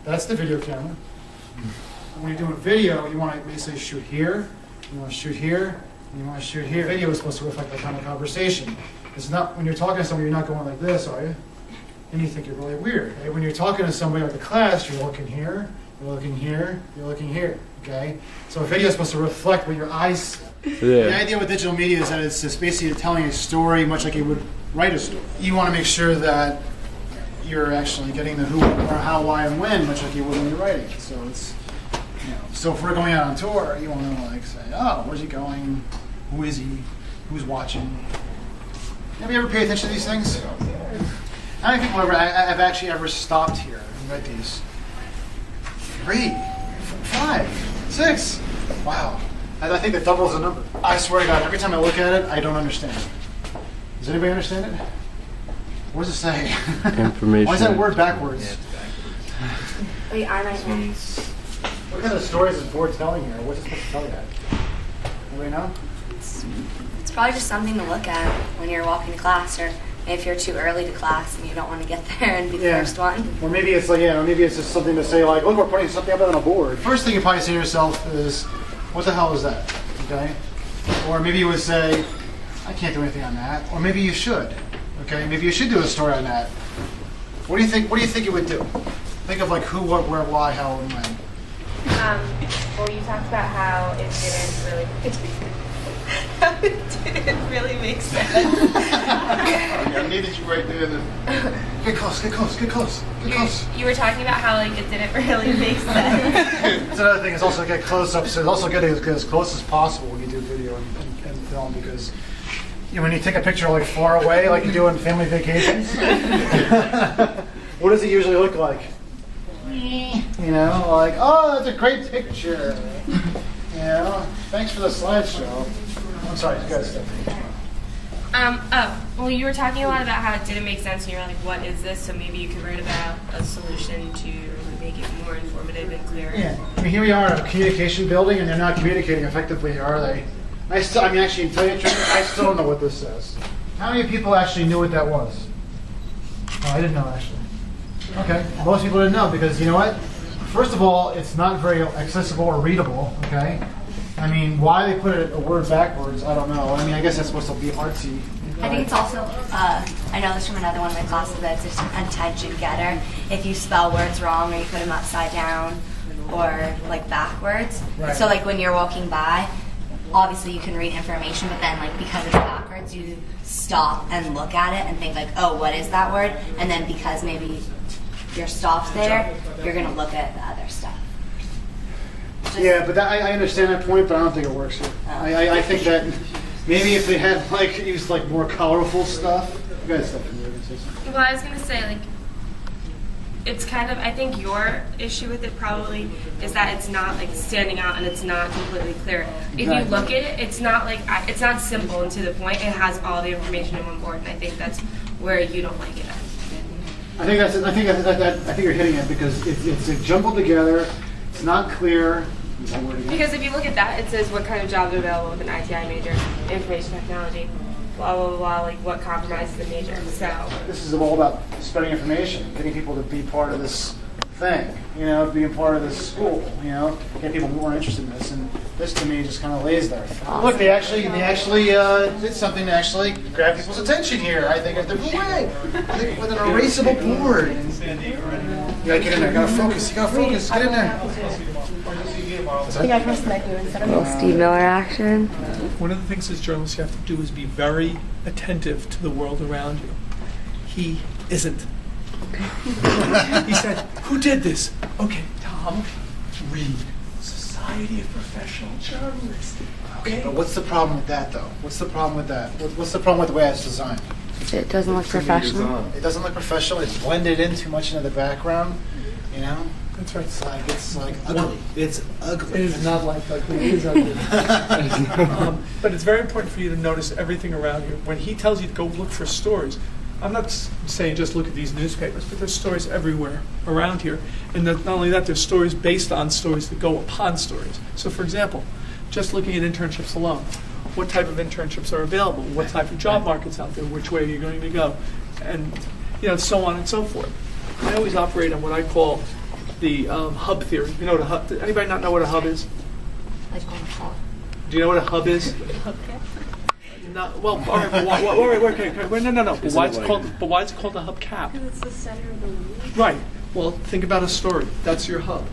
That's the video camera. When you're doing video, you want to basically shoot here, you want to shoot here, and you want to shoot here. Video is supposed to reflect that kind of conversation. It's not, when you're talking to somebody, you're not going like this, are you? And you think you're really weird. Okay? When you're talking to somebody like the class, you're looking here, you're looking here, you're looking here. Okay? So a video is supposed to reflect what your eyes see. Yeah. The idea with digital media is that it's just basically telling a story much like you would write a story. You want to make sure that you're actually getting the who or how, why, and when, much like you would when you're writing it. So it's, you know, so if we're going out on tour, you want to like say, oh, where's he going? Who is he? Who's watching? Have you ever paid attention to these things? How many people have actually ever stopped here and read these? 3, 5, 6. Wow. I think that doubles the number. I swear to God, every time I look at it, I don't understand it. Does anybody understand it? What does it say? Information. Why is that word backwards? Wait, I might know. What kind of stories is board telling here? What's it supposed to tell you at? Anybody know? It's probably just something to look at when you're walking to class, or if you're too early to class and you don't want to get there and be the first one. Or maybe it's like, or maybe it's just something to say like, look, we're putting something up on a board. First thing you probably say to yourself is, what the hell is that? Okay? Or maybe you would say, I can't do anything on that. Or maybe you should. Okay? Maybe you should do a story on that. What do you think? What do you think you would do? Think of like who, what, where, why, how, and when. Well, you talked about how it didn't really make sense. I needed you right there. Get close, get close, get close, get close. You were talking about how like it didn't really make sense. That's another thing is also get close up. So it's also good to get as close as possible when you do video and film, because you know, when you take a picture like far away, like you do on family vacations, what does it usually look like? You know, like, oh, that's a great picture. You know, thanks for the slideshow. I'm sorry, you guys. Well, you were talking a lot about how it didn't make sense, and you were like, what is this? So maybe you could write about a solution to make it more informative and clear. Yeah, I mean, here we are in a communication building, and they're not communicating effectively, are they? Actually, to tell you the truth, I still don't know what this says. How many people actually knew what that was? Oh, I didn't know, actually. Okay, most people didn't know, because you know what? First of all, it's not very accessible or readable, okay? I mean, why they put a word backwards, I don't know. I mean, I guess that's supposed to be artsy. I think it's also, I know this from another one of my classes, that it's just an attention getter. If you spell words wrong or you put them upside down or like backwards. Right. So like when you're walking by, obviously you can read information, but then like because it's backwards, you stop and look at it and think like, oh, what is that word? And then because maybe you're stopped there, you're going to look at the other stuff. Yeah, but I understand that point, but I don't think it works here. I think that maybe if they had like used like more colorful stuff. You guys have Well, I was going to say, like, it's kind of, I think your issue with it probably is that it's not like standing out and it's not completely clear. If you look at it, it's not like, it's not simple and to the point. It has all the information in one board, and I think that's where you don't like it. I think you're hitting it because it's jumbled together. It's not clear. Because if you look at that, it says what kind of jobs are available with an ITI major, information technology, blah, blah, blah, like what compromises the major. So this is all about spreading information, getting people to be part of this thing, you know, being part of this school, you know, get people more interested in this. And this to me just kind of lays there. Look, they actually did something to actually grab people's attention here. I think there's a way. I think with an erasable board. You gotta get in there. You gotta focus. You gotta focus. Get in there. I think I pressed like you instead of Steve Miller action. One of the things as journalists you have to do is be very attentive to the world around you. He isn't. He said, who did this? Okay, Tom, read Society of Professional Journalists. Okay. But what's the problem with that, though? What's the problem with that? What's the problem with the way it's designed? It doesn't look professional. It doesn't look professional. It's blended in too much into the background. You know? That's right. It's like ugly. It's ugly. It is not like ugly. It is ugly. But it's very important for you to notice everything around you. When he tells you to go look for stories, I'm not saying just look at these newspapers, but there's stories everywhere around here. And not only that, there's stories based on stories that go upon stories. So for example, just looking at internships alone, what type of internships are available? What type of job market's out there? Which way are you going to go? And so on and so forth. I always operate on what I call the hub theory. You know what a hub? Anybody not know what a hub is? Like on call. Do you know what a hub is? No, well, all right, wait, no. But why is it called a hubcap? Because it's the center of the wheel. Right. Well, think about a story. That's your hub.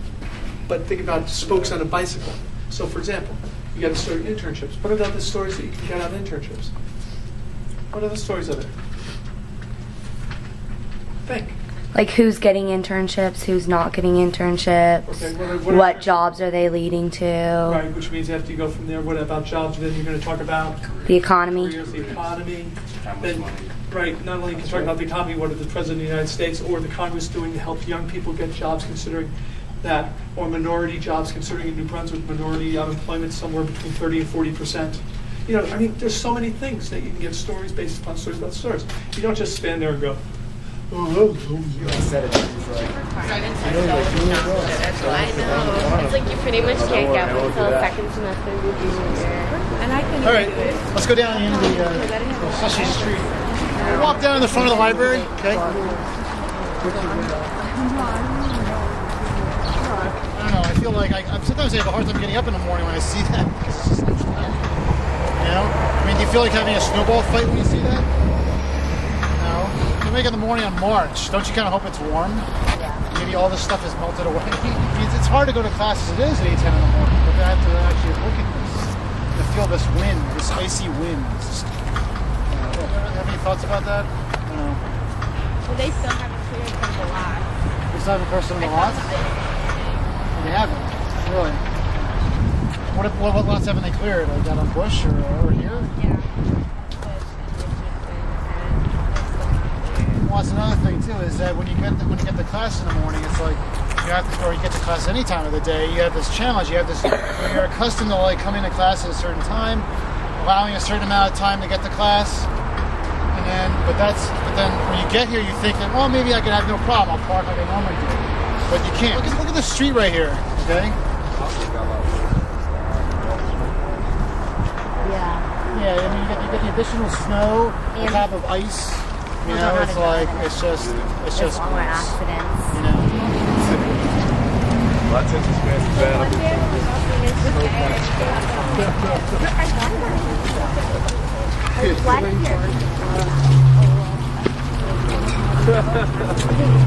But think about spokes on a bicycle. So, for example, you got a story of internships. What about the stories that you can get out of internships? What other stories are there? Think. Like who's getting internships, who's not getting internships, Okay, what jobs are they leading to, Right, which means after you go from there, what about jobs? Then you're going to talk about the economy. careers, the economy. Then, right, not only can you talk about the economy, what are the President of the United States or the Congress doing to help young people get jobs, considering that, or minority jobs, considering in New Brunswick, minority unemployment somewhere between 30 and 40%. You know, I mean, there's so many things that you can get stories based upon stories about stories. You don't just stand there and go, It's like you pretty much can't get one until second semester of your junior year. And I couldn't All right, do it. let's go down into the Sesame Street. We'll walk down to the front of the library, okay? I don't know, I feel like sometimes I have a hard time getting up in the morning when I see that. Because it's just lunchtime. You know? I mean, do you feel like having a snowball fight when you see that? No. You make it in the morning on March. Don't you kind of hope it's warm? Yeah. Maybe all this stuff is melted away. It's hard to go to class as it is at 8, 10 in the morning, but I have to actually look at this. To feel this wind, this icy wind. It's just, you have any thoughts about that? No. Well, they still haven't cleared from the lot. It's not in person in the lots? They haven't, really. What lots haven't they cleared? Like down on Bush or over here? Yeah. Well, that's another thing too, is that when you get to class in the morning, it's like you have to, or you get to class any time of the day. You have this challenge. You have this. You're accustomed to like coming to class at a certain time, allowing a certain amount of time to get to class, and then but then when you get here, you think that maybe I can have no problem. I'll park like I normally do, but you can't. Look at the street right here. Okay. Yeah. Yeah. I mean, you get the additional snow on top of ice. You know, it's like it's just There's more gross, accidents. you know. My attention span is bad. Why did you